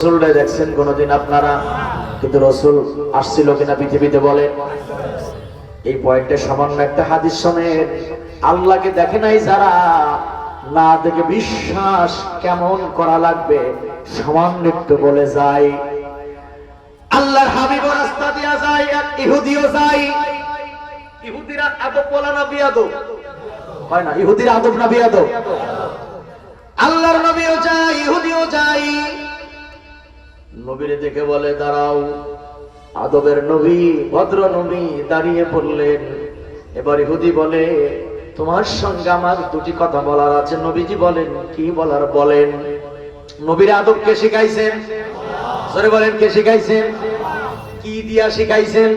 রসুলটা দেখছেন কোনদিন আপনারা? কিন্তু রসুল আসছিল কিনা পৃথিবীতে বলেন? এই পয়েন্টে সামান্য একটা হাদিস শোনেন। আল্লাহকে দেখে নাই যারা, না দেখে বিশ্বাস কেমন করা লাগবে সামান্য একটু বলে যায়। আল্লাহর হাবিব রাস্তা দিয়া যায়, এক ইহুদিও যায়। ইহুদিরা আদব বলা না বিয়াদব হয় না? ইহুদিরা আদব না বিয়াদব? আল্লাহর নবীও যায়, ইহুদিও যায়। নবীরে দেখে বলে দাঁড়াও। আদবের নবী, ভদ্র নবী দাঁড়িয়ে পড়লেন। এবার ইহুদি বলে তোমার সঙ্গে আমার দুটি কথা বলার আছে। নবীজি বলেন কি বলার বলেন। নবীর আদব কে শিখাইছেন? জোরে বলেন কে শিখাইছেন? কি দিয়া শিখাইছেন?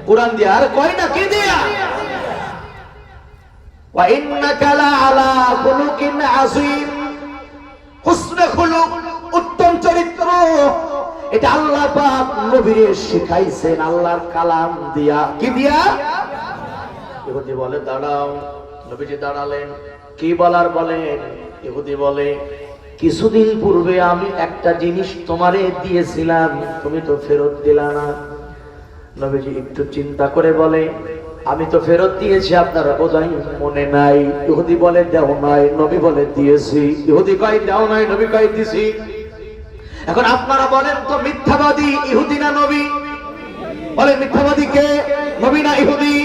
কুরআন দিয়া। আর কয় না কি দিয়া? ওয়া ইন্নাকা লাআলা খুলুকিন আযীম। হুসনে খুলুক, উত্তম চরিত্র, এটা আল্লাহ পাক নবীরে শিখাইছেন আল্লাহর কালাম দিয়া। কি দিয়া? ইহুদি বলে দাঁড়াও। নবীজি দাঁড়ালেন। কি বলার বলেন? ইহুদি বলে কিছুদিন পূর্বে আমি একটা জিনিস তোমারে দিয়েছিলাম, তুমি তো ফেরত দিলা না। নবীজি একটু চিন্তা করে বলে আমি তো ফেরত দিয়েছি, আপনারা বোধহয় মনে নাই। ইহুদি বলে দেও নাই, নবী বলে দিয়েছি। ইহুদি কয় দেও নাই, নবী কয় দিছি। এখন আপনারা বলেন তো মিথ্যাবাদী ইহুদি না নবী? বলেন মিথ্যাবাদী কে, নবী না ইহুদি?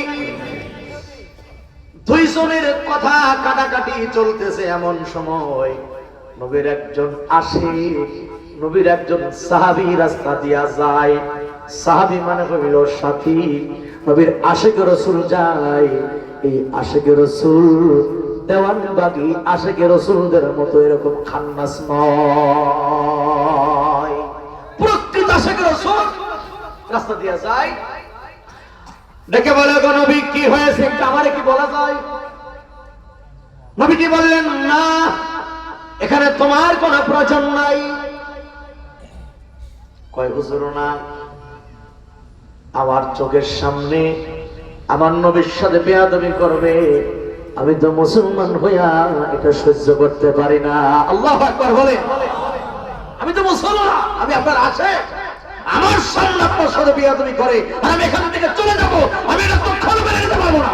দুইজনের কথা কাটাকাটি চলতেছে। এমন সময় নবীর একজন আশিক, নবীর একজন সাহাবী রাস্তা দিয়া যায়। সাহাবী মানে হইল সাথী। নবীর আশিক রাসূল যায়। এই আশিক রাসূল দেওয়ানবাগী আশিক রাসূলদের মতো এরকম খান্নাস নয়। প্রকৃত আশিক রাসূল রাস্তা দিয়া যায়। দেখে বলে গো নবী কি হয়েছে, আমারে কি বলা যায়? নবীজি বললেন না, এখানে তোমার কোনো প্রয়োজন নাই। কয় হুজুর না, আমার চোখের সামনে আমার নবীর সাথে বেয়াদবি করবে, আমি তো মুসলমান হইয়া এটা সহ্য করতে পারি না। আল্লাহু আকবার বলে। আমি তো মুসলমান, আমি আপনার আশিক, আমার সামনে আপনার সাথে বেয়াদবি করে আর আমি এখান থেকে চলে যাব, আমি এটা কখনো মেনে নিতে পারবো না।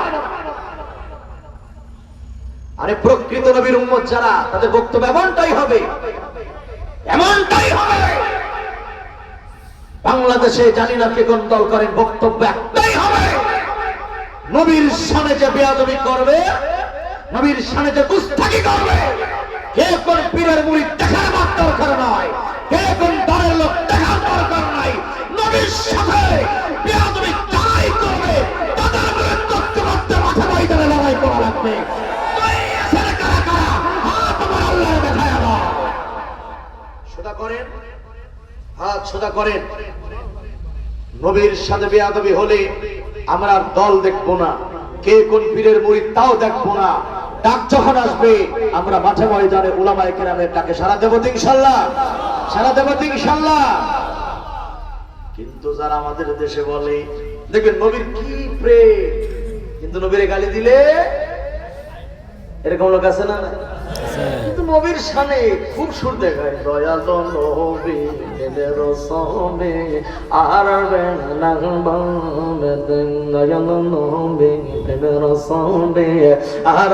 আরে প্রকৃত নবীর উম্মত যারা, তাদের বক্তব্য এমনটাই হবে, এমনটাই হবে। বাংলাদেশে জানি না কে কোন দল করেন, বক্তব্য একটাই হবে, নবীর সামনে যে বেয়াদবি করবে, নবীর সামনে যে গুস্তাখি করবে, কে কোন পীরের মুরিদ দেখার দরকার নয়, কে কোন দলের লোক দেখার দরকার নাই। নবীর সাথে বেয়াদবি যারাই করবে তাদের বিরুদ্ধে করতে মাঠে ময়দানে লড়াই করা লাগবে। সোজা করেন হাত, সোজা করেন। নবীর সাথে বেয়াদবি হলে আমরা দল দেখবো না, কে কোন পীরের মুরিদ তাও দেখবো না। ডাক যখন আসবে আমরা মাঠে ময়দানে উলামায়ে কেরামের ডাকে সাড়া দেব তো ইনশাআল্লাহ, সাড়া দেব তো ইনশাআল্লাহ। কিন্তু যারা আমাদের দেশে বলে দেখবেন নবীর কি প্রেম, কিন্তু নবীরে গালি দিলে, এরকম লোক আছে না? কিন্তু নবীর শানে খুব সুর দেখায়, দয়ালো নবী রসমে আর দয়ালো নবী রসমে আর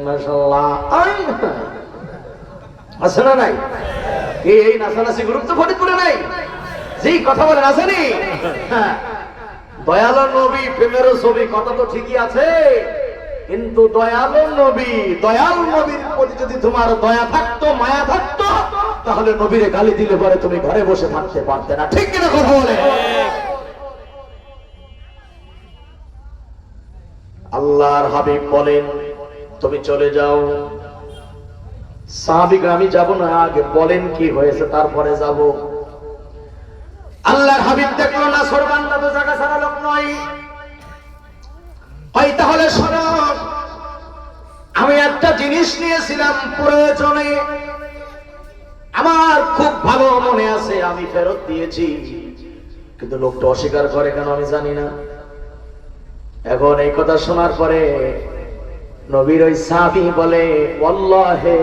মাশাআল্লাহ। আছে না নাই? এই নাচানাচি গুরুত্ব ফরিদপুরে নাই? যেই কথা বলেন আসেনি? দয়ালো নবী প্রেমের ছবি, কথা তো ঠিকই আছে, কিন্তু দয়ালু নবী, দয়াল নবীর প্রতি যদি তোমার দয়া থাকতো, মায়া থাকতো, তাহলে নবীরে গালি দিলে পরে তুমি ঘরে বসে থাকতে পারতে না। ঠিক কিনা কথা বলে? আল্লাহর হাবিব বলেন তুমি চলে যাও। সাহাবীরা আমি যাব না, আগে বলেন কি হয়েছে তারপরে যাব। আল্লাহর হাবিব দেখলো না সরবান্দা তো জায়গা ছাড়া লোক নয়। হয় তাহলে শোনো, আমি একটা জিনিস নিয়েছিলাম প্রয়োজনে, আমার খুব ভালো মনে আছে, আমি ফেরত দিয়েছি, কিন্তু লোকটা অস্বীকার করে কেন আমি জানি না। এখন এই কথা শোনার পরে নবীর ওই সাহাবী বলে ওয়াল্লাহি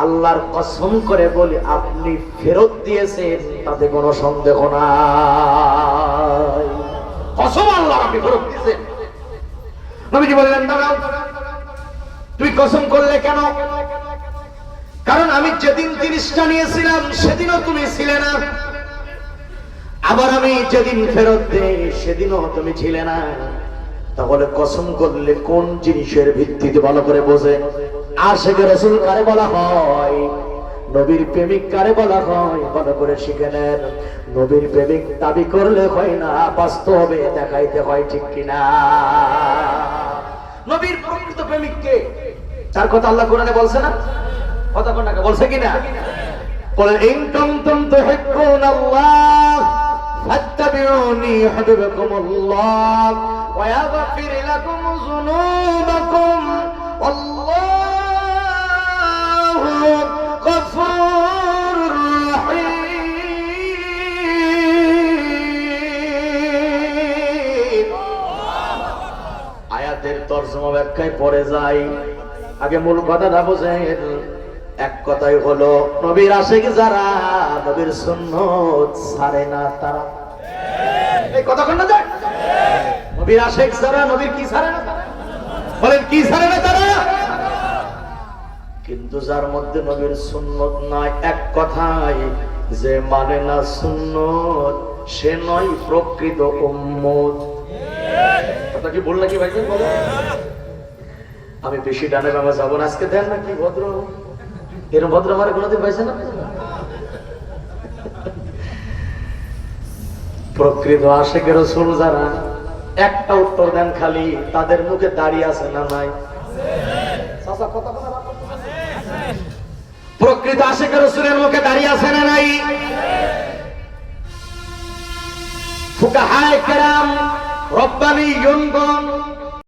আল্লাহর কসম করে বলি আপনি ফেরত দিয়েছেন তাতে কোনো সন্দেহ নাই। কসম আল্লাহ আপনি ফেরত দিয়েছেন। নবীজি বললেন দাঁড়াও, তুই কসম করলে কেন? কারণ আমি যেদিন 30টা নিয়েছিলাম সেদিনও তুমি ছিলে না, আবার আমি যেদিন ফেরত দেই সেদিনও তুমি ছিলে না। তাহলে কসম করলে কোন জিনিসের ভিত্তিতে ভালো করে বোঝে। আশিক রাসূল কারে বলা হয়, নবীর প্রেমিক কারে বলা হয় ভালো করে শিখে নেন। নবীর প্রেমিক দাবি করলে হয় না, বাস্তবে দেখাইতে হয়, ঠিক কিনা? নবীর প্রকৃত প্রেমিককে, তার কথা আল্লাহ কোরআনে বলছে না? কথা কোনটাকে বলছে কিনা? বলে ইন কুনতুম তুহিব্বুনাল্লাহ ফাত্তাবিউনি ইউহিব্বুকুমুল্লাহ ওয়া ইয়াগফির লাকুম যুনুবাকুম আল্লাহু গফুরুর রহিম। আয়াতের তরজমা ব্যাখ্যায় পড়ে যাই, আগে মূল কথাটা বোঝেন। এক কথাই হলো নবীর আশিক যারা নবীর সুন্নাত ছাড়ে না তারা। এই কথা কোন না যায়? নবীর আশিক যারা নবীর কি ছাড়ে না? বলেন কি ছাড়ে না তারা? কিন্তু যার মধ্যে নবীর সুন্নাত নাই, এক কথাই যে মানে না সুন্নাত, সে নয় প্রকৃত উম্মত। কথা কি বল নাকি ভাই? বলো। আমি বেশি ডানে বাবা যাবো না আজকে। দেন না কি ভদ্র, এরকম ভদ্র আমার কোনোদিন পাইছে না। প্রকৃত আশিক রাসূল যারা, একটা উত্তর দেন খালি, তাদের মুখে দাঁড়িয়ে আছে না নাই? প্রকৃত আশিক রাসূলের মুখে দাঁড়িয়ে আছে না নাই? ফুকাহায়ে কেরাম, রব্বানিয়ুনগণ